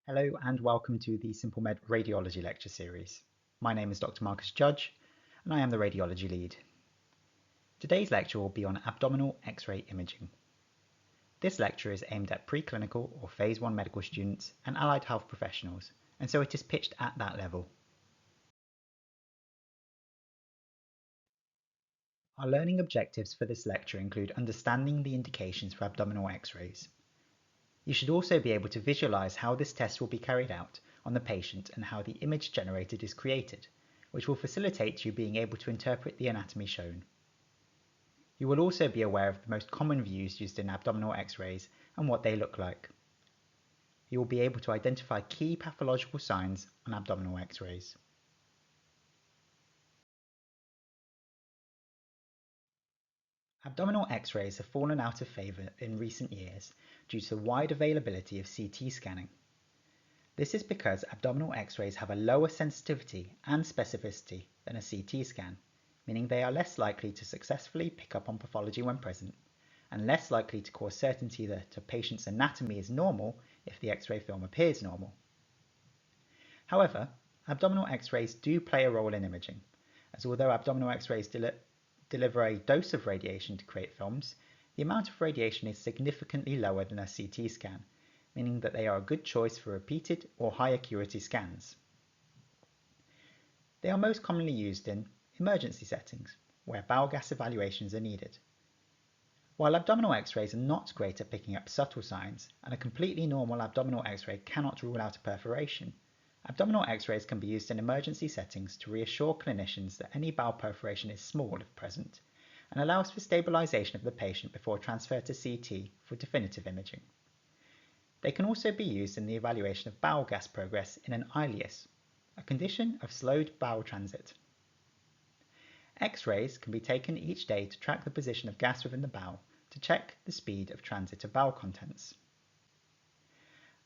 Hello and welcome to the SimpleMed Radiology Lecture Series. My name is Dr. Marcus Judge and I am the Radiology Lead. Today's lecture will be on abdominal X-ray imaging. This lecture is aimed at preclinical or Phase 1 medical students and allied health professionals, and so it is pitched at that level. Our learning objectives for this lecture include understanding the indications for abdominal X-rays. You should also be able to visualize how this test will be carried out on the patient and how the image generated is created, which will facilitate you being able to interpret the anatomy shown. You will also be aware of the most common views used in abdominal X-rays and what they look like. You will be able to identify key pathological signs on abdominal X-rays. Abdominal X-rays have fallen out of favour in recent years due to the wide availability of CT scanning. This is because abdominal X-rays have a lower sensitivity and specificity than a CT scan, meaning they are less likely to successfully pick up on pathology when present, and less likely to cause certainty that a patient's anatomy is normal if the X-ray film appears normal. However, abdominal X-rays do play a role in imaging, as although abdominal X-rays deliver a dose of radiation to create films, the amount of radiation is significantly lower than a CT scan, meaning that they are a good choice for repeated or high acuity scans. They are most commonly used in emergency settings, where bowel gas evaluations are needed. While abdominal X-rays are not great at picking up subtle signs, and a completely normal abdominal X-ray cannot rule out a perforation, abdominal X-rays can be used in emergency settings to reassure clinicians that any bowel perforation is small if present, and allows for stabilization of the patient before transfer to CT for definitive imaging. They can also be used in the evaluation of bowel gas progress in an ileus, a condition of slowed bowel transit. X-rays can be taken each day to track the position of gas within the bowel to check the speed of transit of bowel contents.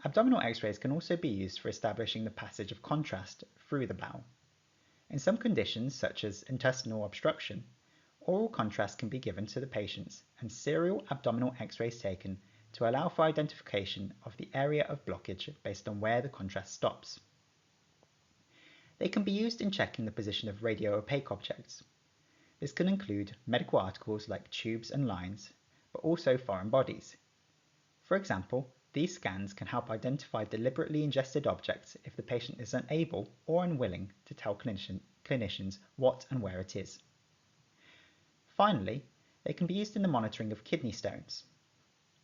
Abdominal X-rays can also be used for establishing the passage of contrast through the bowel. In some conditions, such as intestinal obstruction, oral contrast can be given to the patients and serial abdominal X-rays taken to allow for identification of the area of blockage based on where the contrast stops. They can be used in checking the position of radio-opaque objects. This can include medical articles like tubes and lines, but also foreign bodies. For example, these scans can help identify deliberately ingested objects if the patient is unable or unwilling to tell clinicians what and where it is. Finally, they can be used in the monitoring of kidney stones.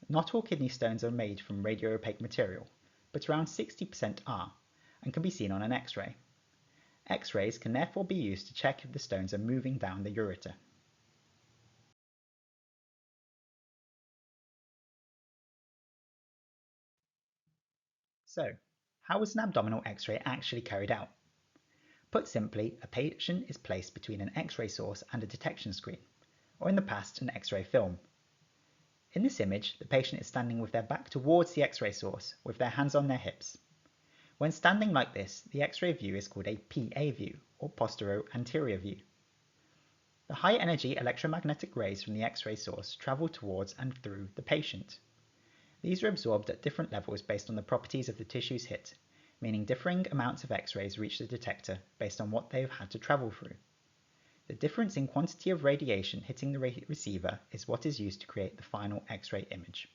Not all kidney stones are made from radio-opaque material, but around 60% are, and can be seen on an X-ray. X-rays can therefore be used to check if the stones are moving down the ureter. So, how is an abdominal X-ray actually carried out? Put simply, a patient is placed between an X-ray source and a detection screen, or in the past, an X-ray film. In this image, the patient is standing with their back towards the X-ray source, with their hands on their hips. When standing like this, the X-ray view is called a PA view, or posterior-anterior view. The high-energy electromagnetic rays from the X-ray source travel towards and through the patient. These are absorbed at different levels based on the properties of the tissues hit, meaning differing amounts of X-rays reach the detector based on what they have had to travel through. The difference in quantity of radiation hitting the receiver is what is used to create the final X-ray image.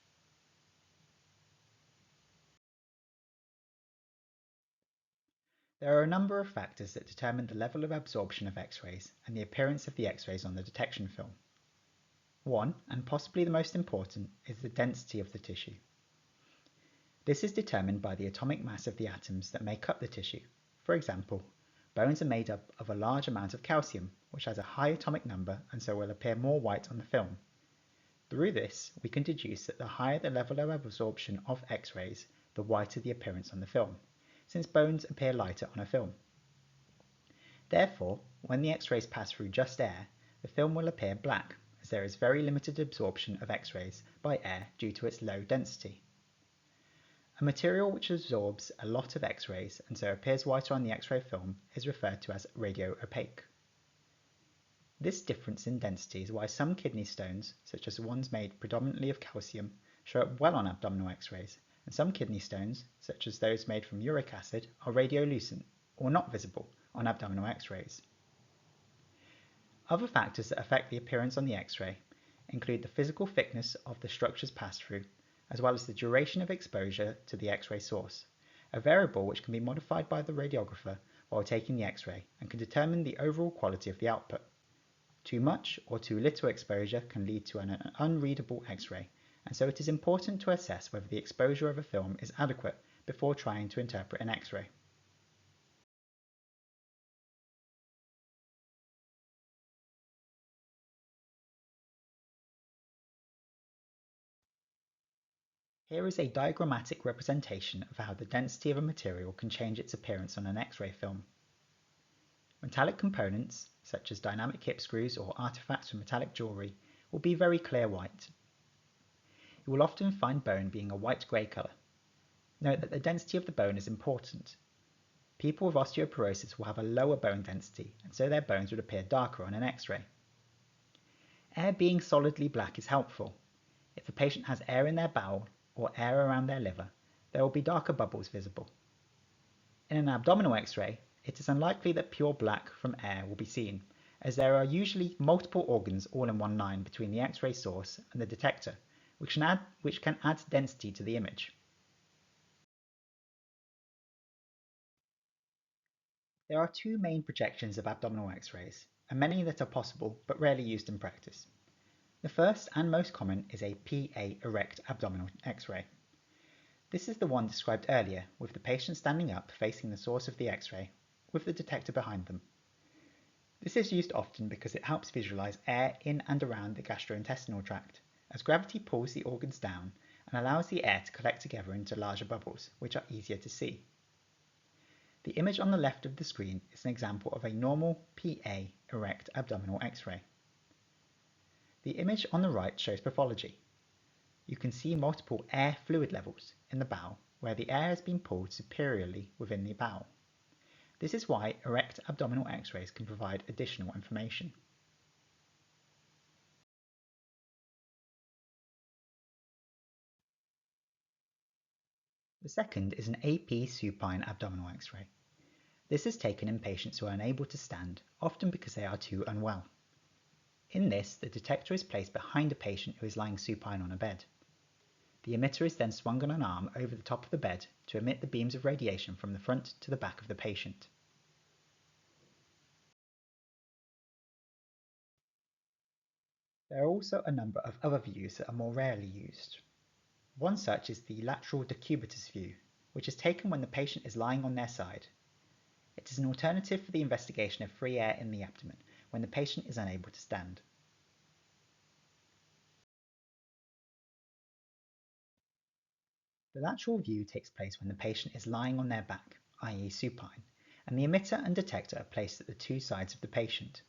There are a number of factors that determine the level of absorption of X-rays and the appearance of the X-rays on the detection film. One, and possibly the most important, is the density of the tissue. This is determined by the atomic mass of the atoms that make up the tissue. For example, bones are made up of a large amount of calcium, which has a high atomic number and so will appear more white on the film. Through this, we can deduce that the higher the level of absorption of X-rays, the whiter the appearance on the film, since bones appear lighter on a film. Therefore, when the X-rays pass through just air, the film will appear black, as there is very limited absorption of X-rays by air due to its low density. A material which absorbs a lot of X-rays and so appears whiter on the X-ray film is referred to as radio-opaque. This difference in density is why some kidney stones, such as ones made predominantly of calcium, show up well on abdominal X-rays, and some kidney stones, such as those made from uric acid, are radiolucent or not visible on abdominal X-rays. Other factors that affect the appearance on the X-ray include the physical thickness of the structures passed through, as well as the duration of exposure to the X-ray source, a variable which can be modified by the radiographer while taking the X-ray and can determine the overall quality of the output. Too much or too little exposure can lead to an unreadable X-ray, and so it is important to assess whether the exposure of a film is adequate before trying to interpret an X-ray. Here is a diagrammatic representation of how the density of a material can change its appearance on an X-ray film. Metallic components, such as dynamic hip screws or artifacts from metallic jewellery, will be very clear white. You will often find bone being a white-grey colour. Note that the density of the bone is important. People with osteoporosis will have a lower bone density, and so their bones would appear darker on an X-ray. Air being solidly black is helpful. If a patient has air in their bowel or air around their liver, there will be darker bubbles visible. In an abdominal X-ray, it is unlikely that pure black from air will be seen, as there are usually multiple organs all in one line between the X-ray source and the detector, which can add density to the image. There are two main projections of abdominal X-rays, and many that are possible but rarely used in practice. The first and most common is a PA erect abdominal X-ray. This is the one described earlier, with the patient standing up facing the source of the X-ray, with the detector behind them. This is used often because it helps visualize air in and around the gastrointestinal tract, as gravity pulls the organs down and allows the air to collect together into larger bubbles, which are easier to see. The image on the left of the screen is an example of a normal PA erect abdominal X-ray. The image on the right shows pathology. You can see multiple air fluid levels in the bowel where the air has been pulled superiorly within the bowel. This is why erect abdominal X-rays can provide additional information. The second is an AP supine abdominal X-ray. This is taken in patients who are unable to stand, often because they are too unwell. In this, the detector is placed behind a patient who is lying supine on a bed. The emitter is then swung on an arm over the top of the bed to emit the beams of radiation from the front to the back of the patient. There are also a number of other views that are more rarely used. One such is the lateral decubitus view, which is taken when the patient is lying on their side. It is an alternative for the investigation of free air in the abdomen when the patient is unable to stand. The lateral view takes place when the patient is lying on their back, i.e. supine, and the emitter and detector are placed at the two sides of the patient.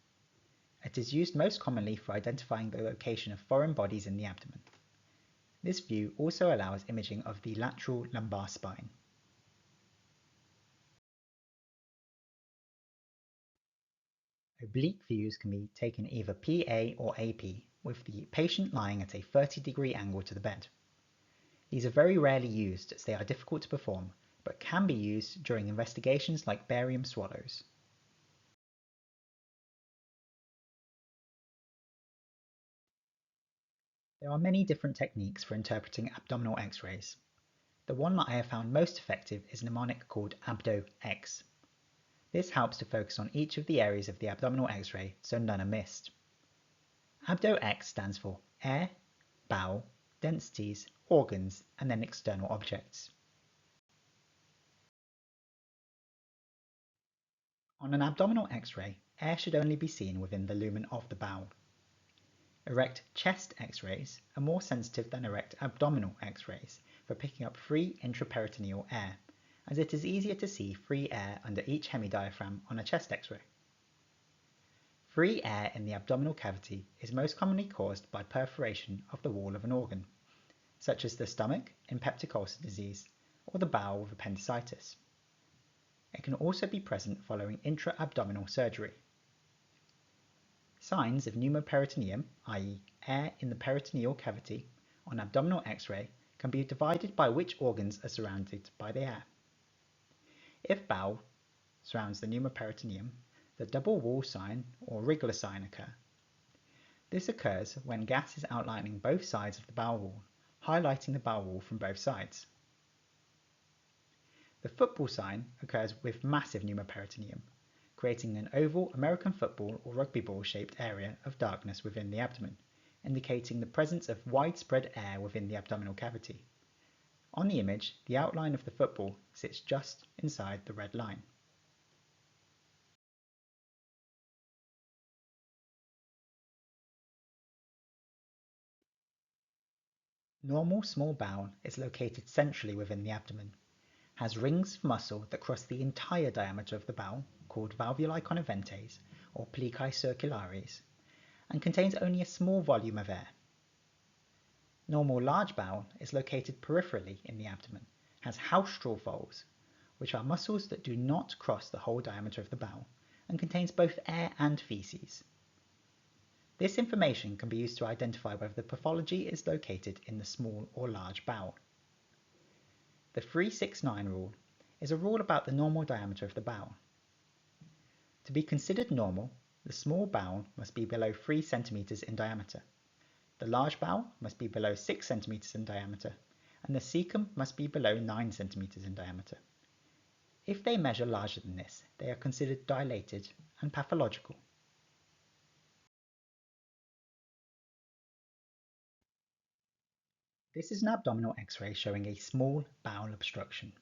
It is used most commonly for identifying the location of foreign bodies in the abdomen. This view also allows imaging of the lateral lumbar spine. Oblique views can be taken either PA or AP, with the patient lying at a 30-degree angle to the bed. These are very rarely used as they are difficult to perform, but can be used during investigations like barium swallows. There are many different techniques for interpreting abdominal X-rays. The one that I have found most effective is a mnemonic called Abdo-X. This helps to focus on each of the areas of the abdominal X-ray so none are missed. Abdo-X stands for air, bowel, densities, organs, and then external objects. On an abdominal X-ray, air should only be seen within the lumen of the bowel. Erect chest X-rays are more sensitive than erect abdominal X-rays for picking up free intraperitoneal air, as it is easier to see free air under each hemidiaphragm on a chest X-ray. Free air in the abdominal cavity is most commonly caused by perforation of the wall of an organ, such as the stomach in peptic ulcer disease or the bowel with appendicitis. It can also be present following intra-abdominal surgery. Signs of pneumoperitoneum, i.e. air in the peritoneal cavity, on abdominal X-ray can be divided by which organs are surrounded by the air. If bowel surrounds the pneumoperitoneum, the double wall sign or wriggler sign occur. This occurs when gas is outlining both sides of the bowel wall, highlighting the bowel wall from both sides. The football sign occurs with massive pneumoperitoneum, creating an oval American football or rugby ball shaped area of darkness within the abdomen, indicating the presence of widespread air within the abdominal cavity. On the image, the outline of the football sits just inside the red line. Normal small bowel is located centrally within the abdomen, has rings of muscle that cross the entire diameter of the bowel, called valvuli conniventes or plicae circulares, and contains only a small volume of air. Normal large bowel is located peripherally in the abdomen, has haustral folds, which are muscles that do not cross the whole diameter of the bowel, and contains both air and feces. This information can be used to identify whether the pathology is located in the small or large bowel. The 369 rule is a rule about the normal diameter of the bowel. To be considered normal, the small bowel must be below 3 cm in diameter, the large bowel must be below 6 cm in diameter, and the cecum must be below 9 cm in diameter. If they measure larger than this, they are considered dilated and pathological. This is an abdominal X-ray showing a small bowel obstruction.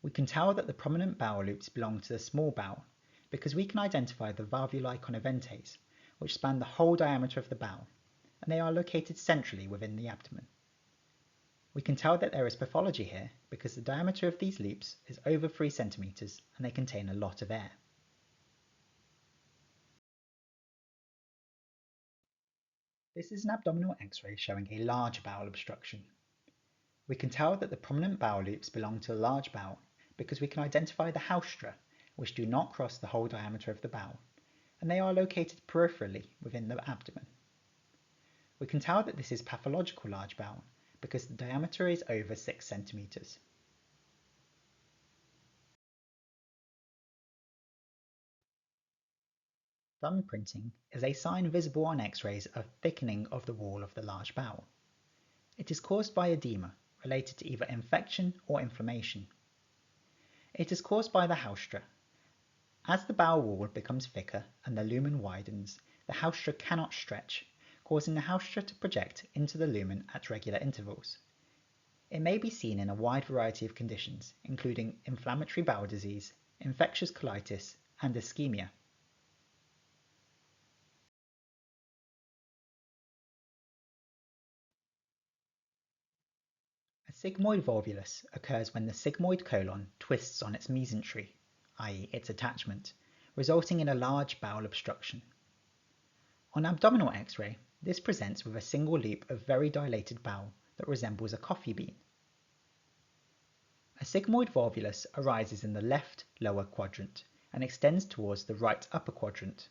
We can tell that the prominent bowel loops belong to the small bowel because we can identify the valvuli conniventes, which span the whole diameter of the bowel, and they are located centrally within the abdomen. We can tell that there is pathology here because the diameter of these loops is over 3 cm and they contain a lot of air. This is an abdominal X-ray showing a large bowel obstruction. We can tell that the prominent bowel loops belong to the large bowel because we can identify the haustra, which do not cross the whole diameter of the bowel, and they are located peripherally within the abdomen. We can tell that this is pathological large bowel because the diameter is over 6 cm. Thumbprinting is a sign visible on X-rays of thickening of the wall of the large bowel. It is caused by edema related to either infection or inflammation. It is caused by the haustra. As the bowel wall becomes thicker and the lumen widens, the haustra cannot stretch, causing the haustra to project into the lumen at regular intervals. It may be seen in a wide variety of conditions, including inflammatory bowel disease, infectious colitis, and ischemia. A sigmoid volvulus occurs when the sigmoid colon twists on its mesentery, i.e. its attachment, resulting in a large bowel obstruction. On abdominal X-ray, this presents with a single loop of very dilated bowel that resembles a coffee bean. A sigmoid volvulus arises in the left lower quadrant and extends towards the right upper quadrant.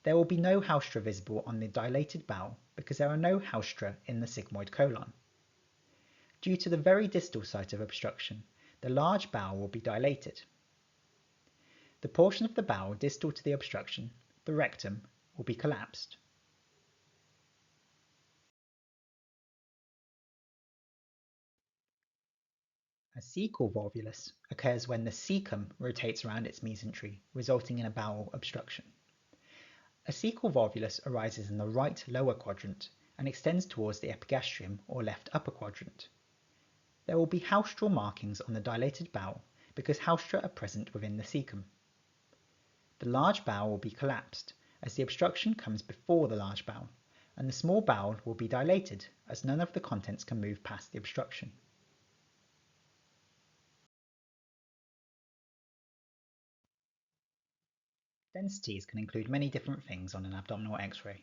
There will be no haustra visible on the dilated bowel because there are no haustra in the sigmoid colon. Due to the very distal site of obstruction, the large bowel will be dilated. The portion of the bowel distal to the obstruction, the rectum, will be collapsed. A cecal volvulus occurs when the cecum rotates around its mesentery, resulting in a bowel obstruction. A cecal volvulus arises in the right lower quadrant and extends towards the epigastrium or left upper quadrant. There will be haustral markings on the dilated bowel because haustra are present within the cecum. The large bowel will be collapsed as the obstruction comes before the large bowel, and the small bowel will be dilated as none of the contents can move past the obstruction. Densities can include many different things on an abdominal X-ray.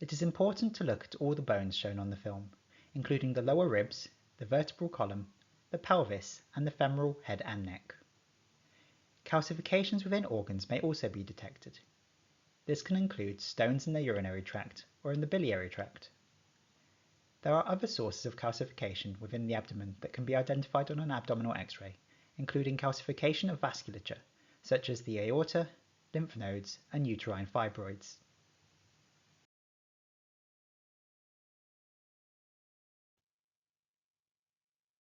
It is important to look at all the bones shown on the film, including the lower ribs, the vertebral column, the pelvis, and the femoral head and neck. Calcifications within organs may also be detected. This can include stones in the urinary tract or in the biliary tract. There are other sources of calcification within the abdomen that can be identified on an abdominal X-ray, including calcification of vasculature, such as the aorta, lymph nodes, and uterine fibroids.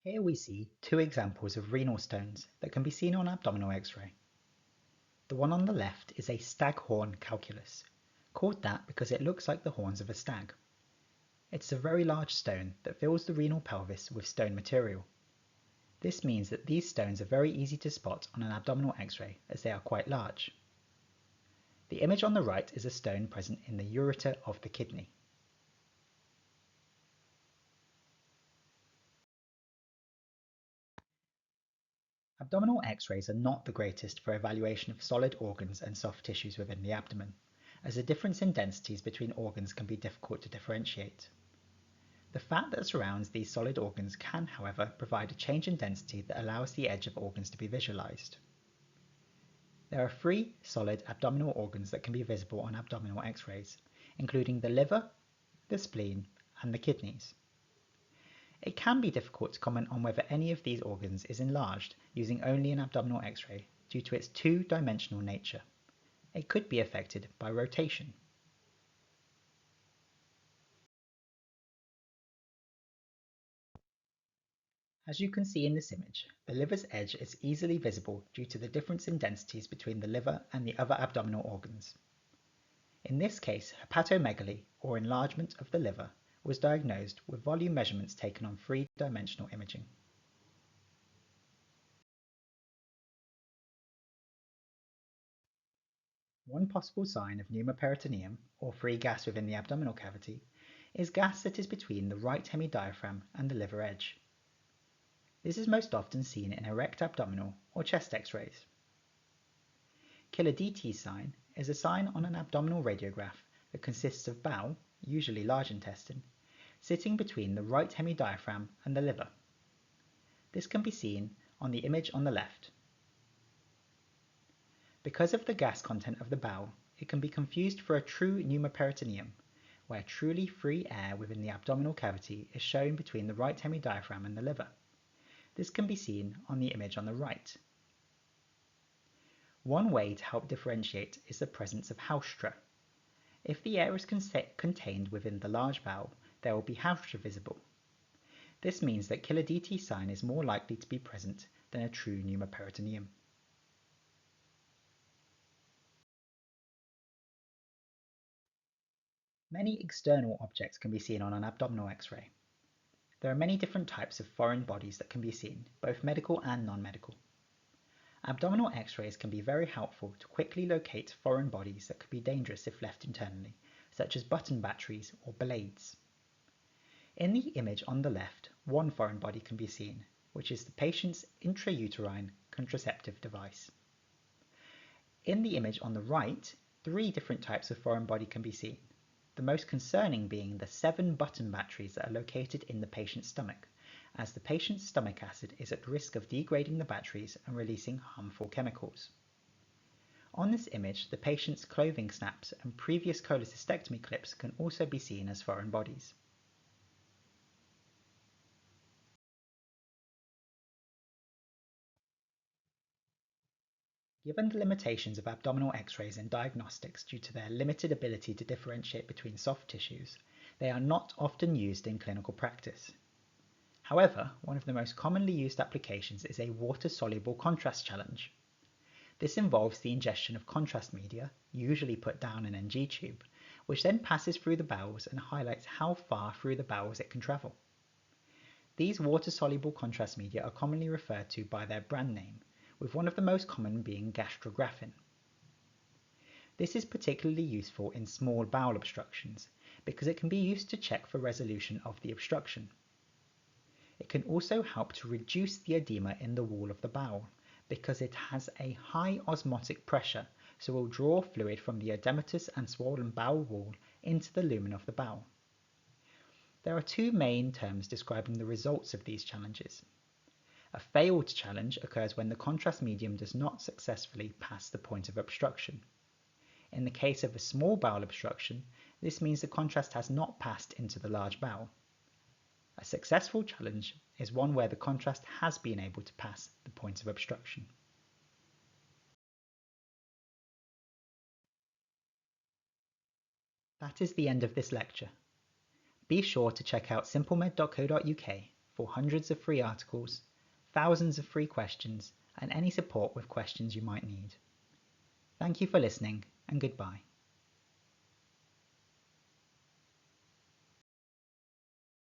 Here we see two examples of renal stones that can be seen on abdominal X-ray. The one on the left is a staghorn calculus, called that because it looks like the horns of a stag. It's a very large stone that fills the renal pelvis with stone material. This means that these stones are very easy to spot on an abdominal X-ray as they are quite large. The image on the right is a stone present in the ureter of the kidney. Abdominal X-rays are not the greatest for evaluation of solid organs and soft tissues within the abdomen, as the difference in densities between organs can be difficult to differentiate. The fat that surrounds these solid organs can, however, provide a change in density that allows the edge of organs to be visualized. There are 3 solid abdominal organs that can be visible on abdominal X-rays, including the liver, the spleen, and the kidneys. It can be difficult to comment on whether any of these organs is enlarged using only an abdominal X-ray due to its two-dimensional nature. It could be affected by rotation. As you can see in this image, the liver's edge is easily visible due to the difference in densities between the liver and the other abdominal organs. In this case, hepatomegaly, or enlargement of the liver, was diagnosed with volume measurements taken on 3-dimensional imaging. One possible sign of pneumoperitoneum, or free gas within the abdominal cavity, is gas that is between the right hemidiaphragm and the liver edge. This is most often seen in erect abdominal or chest X-rays. Chilaiditi sign is a sign on an abdominal radiograph that consists of bowel, usually large intestine, sitting between the right hemidiaphragm and the liver. This can be seen on the image on the left. Because of the gas content of the bowel, it can be confused for a true pneumoperitoneum, where truly free air within the abdominal cavity is shown between the right hemidiaphragm and the liver. This can be seen on the image on the right. One way to help differentiate is the presence of haustra. If the air is contained within the large bowel, there will be haustra visible. This means that Chilaiditi sign is more likely to be present than a true pneumoperitoneum. Many external objects can be seen on an abdominal X-ray. There are many different types of foreign bodies that can be seen, both medical and non-medical. Abdominal X-rays can be very helpful to quickly locate foreign bodies that could be dangerous if left internally, such as button batteries or blades. In the image on the left, one foreign body can be seen, which is the patient's intrauterine contraceptive device. In the image on the right, 3 different types of foreign body can be seen, the most concerning being the 7 button batteries that are located in the patient's stomach, as the patient's stomach acid is at risk of degrading the batteries and releasing harmful chemicals. On this image, the patient's clothing snaps and previous cholecystectomy clips can also be seen as foreign bodies. Given the limitations of abdominal X-rays in diagnostics due to their limited ability to differentiate between soft tissues, they are not often used in clinical practice. However, one of the most commonly used applications is a water-soluble contrast challenge. This involves the ingestion of contrast media, usually put down an NG tube, which then passes through the bowels and highlights how far through the bowels it can travel. These water-soluble contrast media are commonly referred to by their brand name, with one of the most common being gastrographin. This is particularly useful in small bowel obstructions because it can be used to check for resolution of the obstruction. It can also help to reduce the edema in the wall of the bowel because it has a high osmotic pressure, so will draw fluid from the edematous and swollen bowel wall into the lumen of the bowel. There are 2 main terms describing the results of these challenges. A failed challenge occurs when the contrast medium does not successfully pass the point of obstruction. In the case of a small bowel obstruction, this means the contrast has not passed into the large bowel. A successful challenge is one where the contrast has been able to pass the point of obstruction. That is the end of this lecture. Be sure to check out simplemed.co.uk for hundreds of free articles, thousands of free questions, and any support with questions you might need. Thank you for listening, and goodbye.